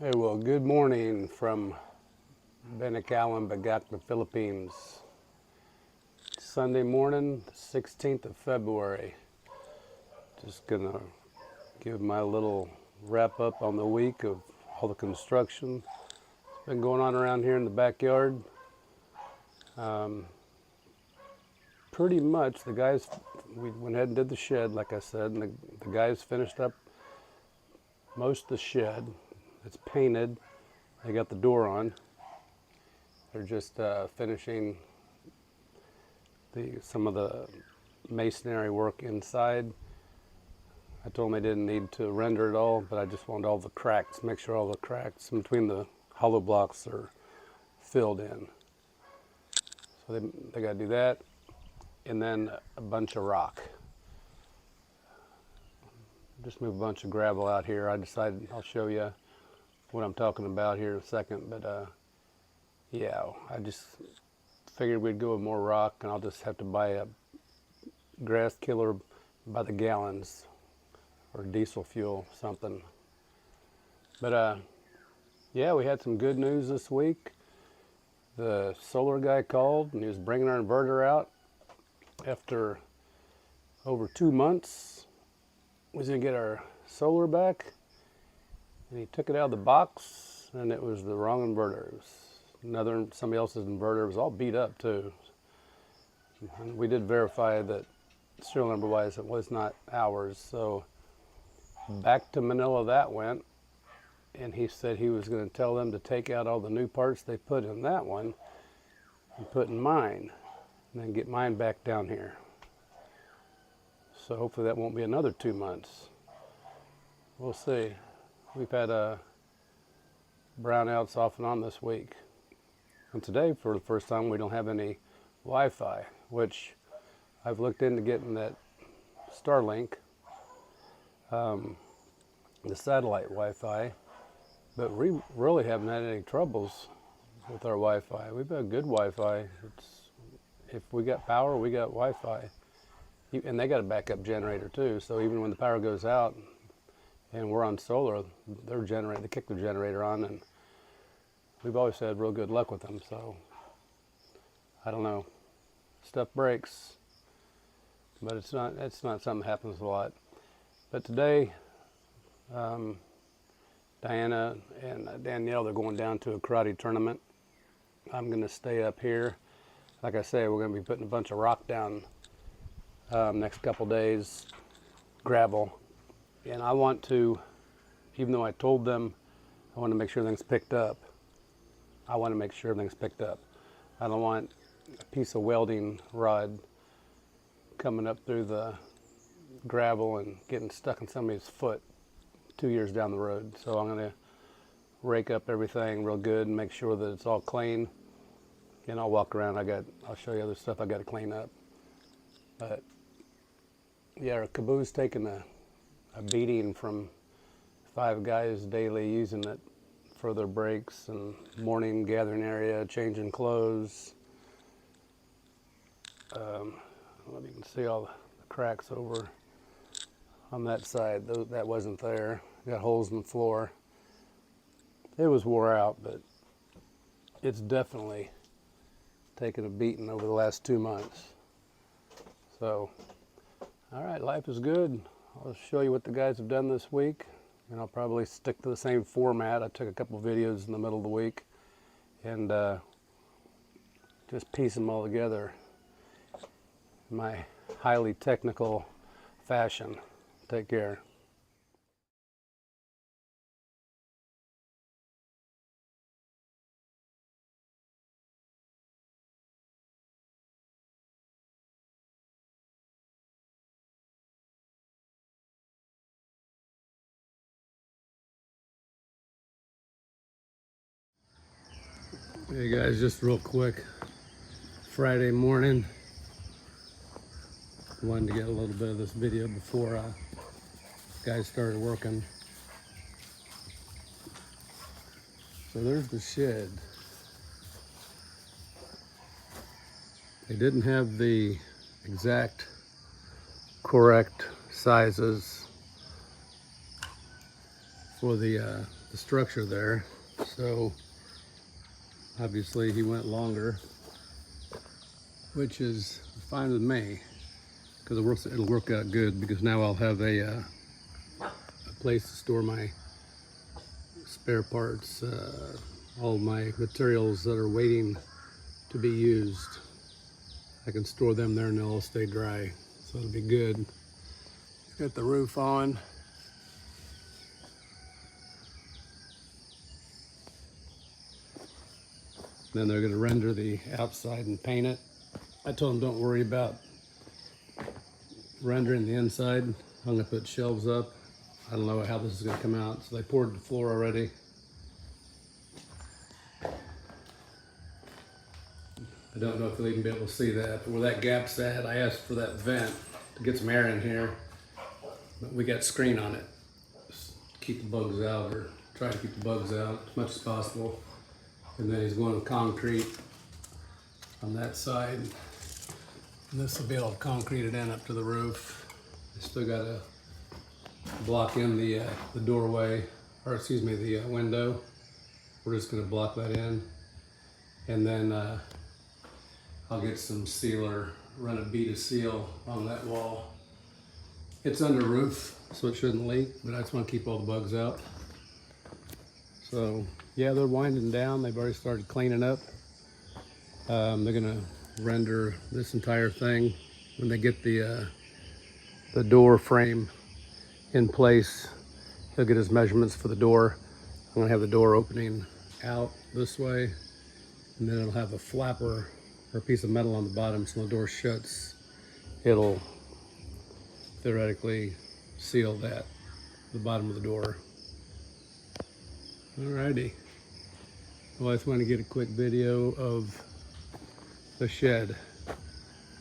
Hey, well, good morning from Benakalan, Bagakna, Philippines. Sunday morning, 16th of February. Just gonna give my little wrap up on the week of all the construction that's been going on around here in the backyard. Um, Pretty much, we went ahead and did the shed, like I said, and the guys finished up most of the shed. It's painted. They got the door on. They're just finishing some of the masonry work inside. I told them I didn't need to render it all, but I just wanted all the cracks, make sure all the cracks in between the hollow blocks are filled in. So they got to do that, and then a bunch of rock. Just move a bunch of gravel out here. I decided I'll show you what I'm talking about here in a second, but yeah, I just figured we'd go with more rock, and I'll just have to buy a grass killer by the gallons or diesel fuel, something. But yeah, we had some good news this week. The solar guy called and he was bringing our inverter out after over 2 months. We was gonna get our solar back, and he took it out of the box, and it was the wrong inverter. It was somebody else's inverter. It was all beat up too. And we did verify that serial number wise it was not ours. So back to Manila that went, and he said he was going to tell them to take out all the new parts they put in that one and put in mine, and then get mine back down here. So hopefully that won't be another 2 months. We'll see. We've had brownouts off and on this week. And today, for the first time, we don't have any Wi-Fi, which I've looked into getting that Starlink, the satellite Wi-Fi, but we really haven't had any troubles with our Wi-Fi. We've got good Wi-Fi. If we got power, we got Wi-Fi. And they got a backup generator too, so even when the power goes out and we're on solar, they kick their generator on, and we've always had real good luck with them. So I don't know, stuff breaks, but it's not something that happens a lot. But today, Diana and Danielle, they're going down to a karate tournament. I'm going to stay up here. Like I say, we're going to be putting a bunch of rock down next couple days, gravel. And I want to, even though I told them I want to make sure everything's picked up, I want to make sure everything's picked up. I don't want a piece of welding rod coming up through the gravel and getting stuck in somebody's foot 2 years down the road. So I'm going to rake up everything real good and make sure that it's all clean. And I'll walk around. I'll show you other stuff I got to clean up. But yeah, our caboose taking a beating from 5 guys daily using it for their breaks and morning gathering area, changing clothes. I don't know if you can see all the cracks over on that side. That wasn't there. Got holes in the floor. It was wore out, but it's definitely taken a beating over the last 2 months. So, all right, life is good. I'll show you what the guys have done this week, and I'll probably stick to the same format. I took a couple videos in the middle of the week and just piece them all together in my highly technical fashion. Take care. Hey guys, just real quick, Friday morning, wanted to get a little bit of this video before guys started working. So there's the shed. They didn't have the exact correct sizes for the structure there. So obviously he went longer, which is fine with me, because it'll work out good, because now I'll have a place to store my spare parts, all my materials that are waiting to be used. I can store them there and they'll all stay dry, so it'll be good. Got the roof on. Then they're going to render the outside and paint it. I told them don't worry about rendering the inside. I'm going to put shelves up. I don't know how this is going to come out. So they poured the floor already. I don't know if you'll even be able to see that, but where that gap's at, I asked for that vent to get some air in here, but we got screen on it. Just keep the bugs out, or try to keep the bugs out as much as possible. And then he's going with concrete on that side. And this will be all concreted in up to the roof. I still got to block in the doorway, or excuse me, the window. We're just going to block that in. And then I'll get some sealer, run a bead of seal on that wall. It's under roof, so it shouldn't leak, but I just want to keep all the bugs out. So yeah, they're winding down. They've already started cleaning up. They're gonna render this entire thing when they get the door frame in place. He'll get his measurements for the door. I'm gonna have the door opening out this way, and then it'll have a flapper or a piece of metal on the bottom, so when the door shuts, it'll theoretically seal the bottom of the door. Alrighty. Well, I just want to get a quick video of the shed.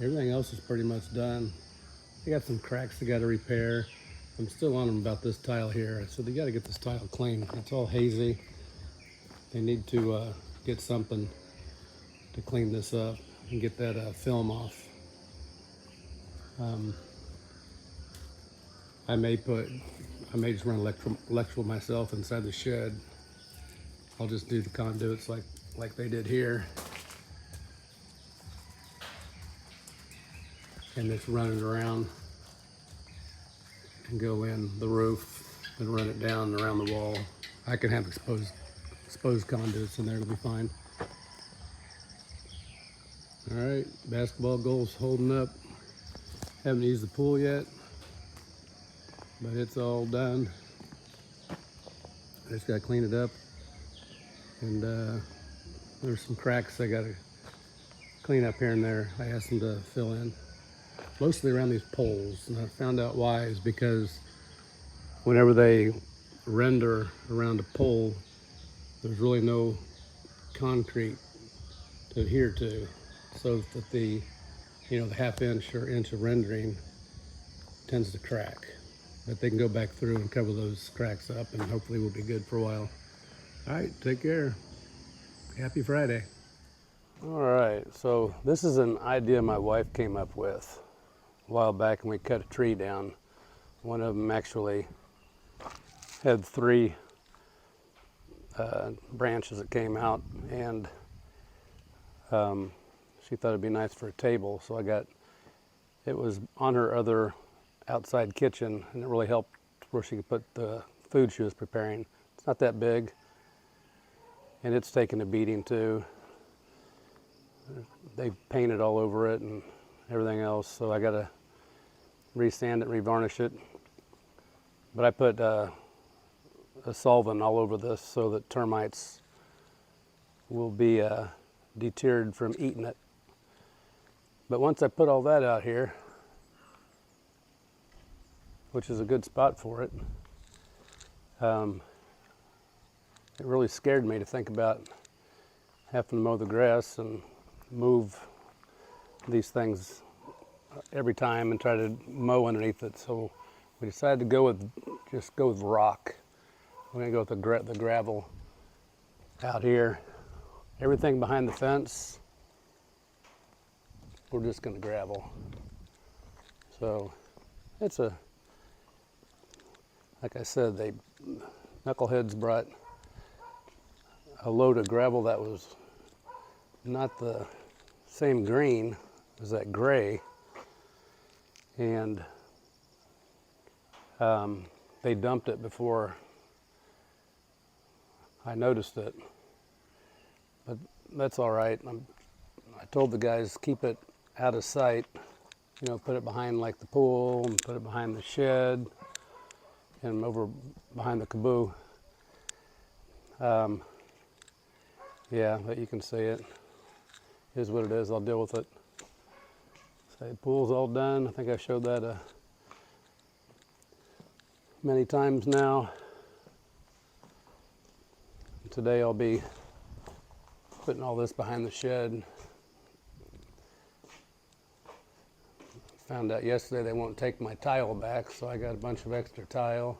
Everything else is pretty much done. I got some cracks they got to repair. I'm still on them about this tile here. I said they got to get this tile clean. It's all hazy. They need to get something to clean this up and get that film off. I may just run electrical myself inside the shed. I'll just do the conduits like they did here, and just run it around and go in the roof and run it down around the wall. I can have exposed conduits in there, it'll be fine. All right, basketball goal's holding up. Haven't used the pool yet, but it's all done. I just gotta clean it up. And there's some cracks I gotta clean up here and there. I asked them to fill in, mostly around these poles. And I found out why is because whenever they render around a pole, there's really no concrete to adhere to, so that the half inch or inch of rendering tends to crack. But they can go back through and cover those cracks up, and hopefully we'll be good for a while. All right, take care. Happy Friday. All right, so this is an idea my wife came up with a while back, and we cut a tree down. One of them actually had 3 branches that came out, and she thought it'd be nice for a table, so it was on her other outside kitchen, and it really helped where she could put the food she was preparing. It's not that big, and it's taken a beating too. They painted all over it and everything else, so I gotta resand it, revarnish it. But I put a solvent all over this so that termites will be deterred from eating it. But once I put all that out here, which is a good spot for it, it really scared me to think about having to mow the grass and move these things every time and try to mow underneath it. So we decided to just go with rock. We're gonna go with the gravel out here. Everything behind the fence, we're just gonna gravel. So it's like I said, Knuckleheads brought a load of gravel that was not the same green as that gray, and they dumped it before I noticed it, but that's all right. I told the guys keep it out of sight, you know, put it behind like the pool and put it behind the shed and over behind the caboose. Yeah, but you can see it. Is what it is. I'll deal with it. So the pool's all done. I think I showed that many times now. Today I'll be putting all this behind the shed. Found out yesterday they won't take my tile back, so I got a bunch of extra tile.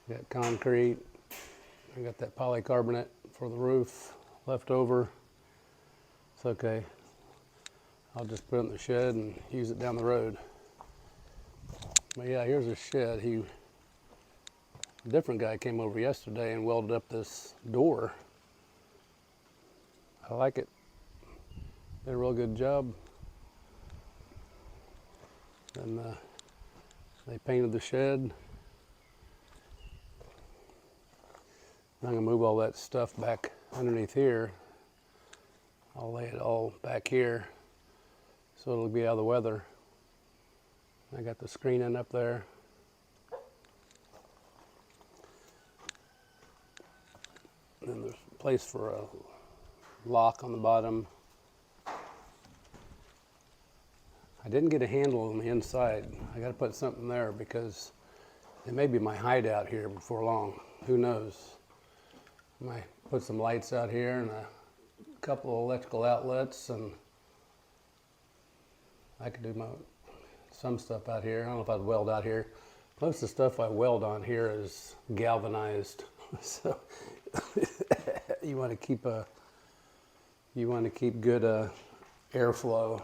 Got concrete. I got that polycarbonate for the roof left over. It's okay. I'll just put it in the shed and use it down the road. But yeah, here's a shed. A different guy came over yesterday and welded up this door. I like it. Did a real good job. And they painted the shed. I'm gonna move all that stuff back underneath here. I'll lay it all back here so it'll be out of the weather. I got the screening up there. And there's a place for a lock on the bottom. I didn't get a handle on the inside. I got to put something there because it may be my hideout here before long. Who knows? I might put some lights out here and a couple of electrical outlets, and I could do some stuff out here. I don't know if I'd weld out here. Most of the stuff I weld on here is galvanized, so you want to keep good airflow.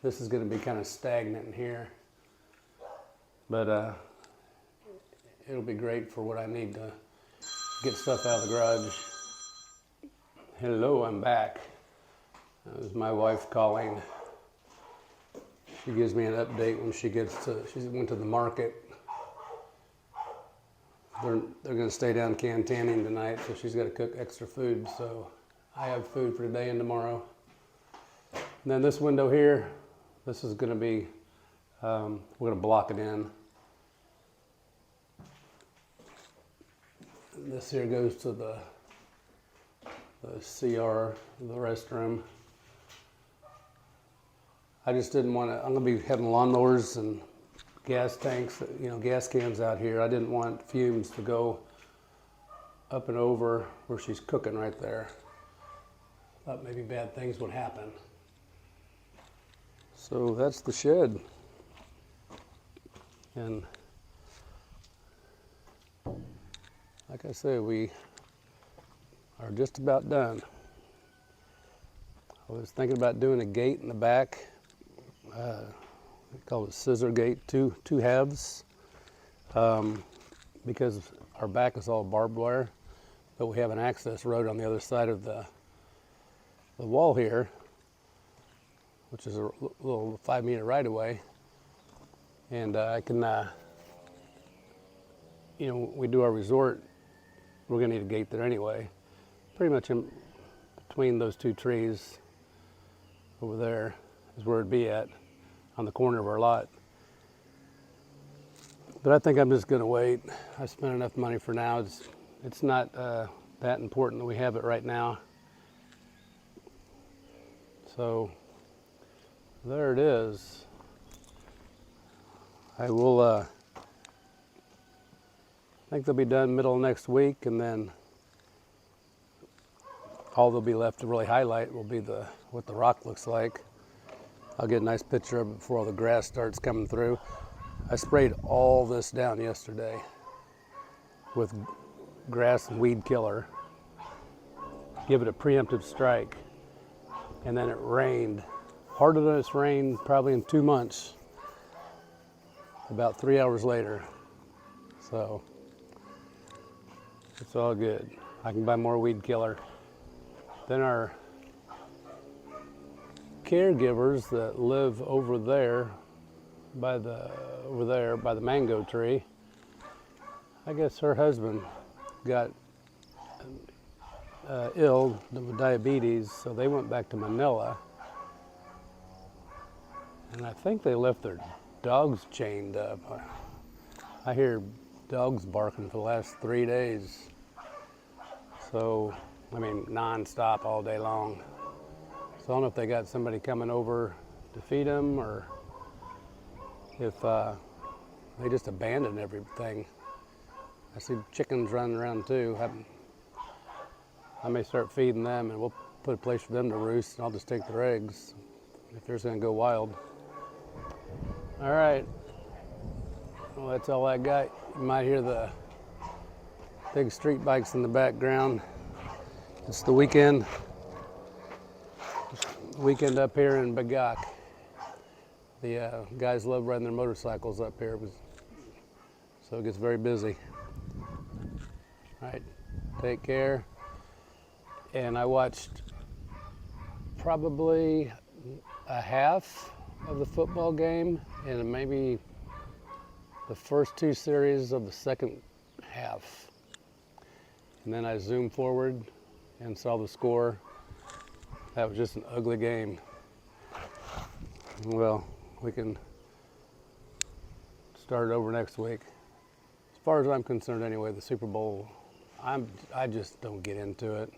This is going to be kind of stagnant in here, but it'll be great for what I need to get stuff out of the garage. Hello, I'm back. That was my wife calling. She gives me an update when she went to the market. They're going to stay down cantanning tonight, so she's got to cook extra food. So I have food for today and tomorrow. And then this window here, this is going to be, we're going to block it in. This here goes to the CR, the restroom. I just didn't want to, I'm going to be having lawnmowers and gas tanks, you know, gas cans out here. I didn't want fumes to go up and over where she's cooking right there. Thought maybe bad things would happen. So that's the shed. And like I say, we are just about done. I was thinking about doing a gate in the back. We call it scissor gate, two halves, because our back is all barbed wire, but we have an access road on the other side of the wall here, which is a little 5-meter right of way. And I can, you know, we do our resort, we're gonna need a gate there anyway. Pretty much in between those two trees over there is where it'd be at, on the corner of our lot. But I think I'm just gonna wait. I spent enough money for now. It's not that important that we have it right now. So there it is. I will, I think they'll be done middle of next week, and then all that'll be left to really highlight will be what the rock looks like. I'll get a nice picture of it before all the grass starts coming through. I sprayed all this down yesterday with grass and weed killer. Give it a preemptive strike. And then it rained. Harder than it's rained probably in 2 months. About 3 hours later. So It's all good. I can buy more weed killer. Then our caregivers that live over there by the mango tree, I guess her husband got ill with diabetes, so they went back to Manila, and I think they left their dogs chained up. I hear dogs barking for the last 3 days, so I mean non-stop all day long. So I don't know if they got somebody coming over to feed them, or if they just abandoned everything. I see chickens running around too. I may start feeding them, and we'll put a place for them to roost, and I'll just take their eggs if they're just gonna go wild. All right, well, that's all I got. You might hear the big street bikes in the background. It's the weekend up here in Bagak. The guys love riding their motorcycles up here, so it gets very busy. All right, take care. And I watched probably a half of the football game and maybe the first 2 series of the second half. And then I zoomed forward and saw the score. That was just an ugly game. Well, we can start it over next week. As far as I'm concerned anyway, the Super Bowl, I just don't get into it.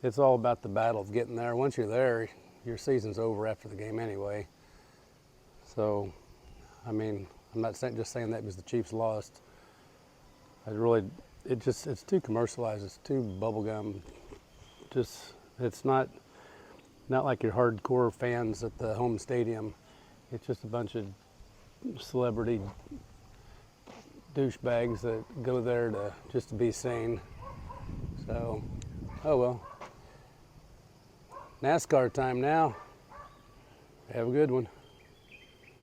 It's all about the battle of getting there. Once you're there, your season's over after the game anyway. So, I mean, I'm not just saying that because the Chiefs lost. It's too commercialized. It's too bubblegum. It's not like your hardcore fans at the home stadium. It's just a bunch of celebrity douchebags that go there just to be seen. So, oh well. NASCAR time now. Have a good one.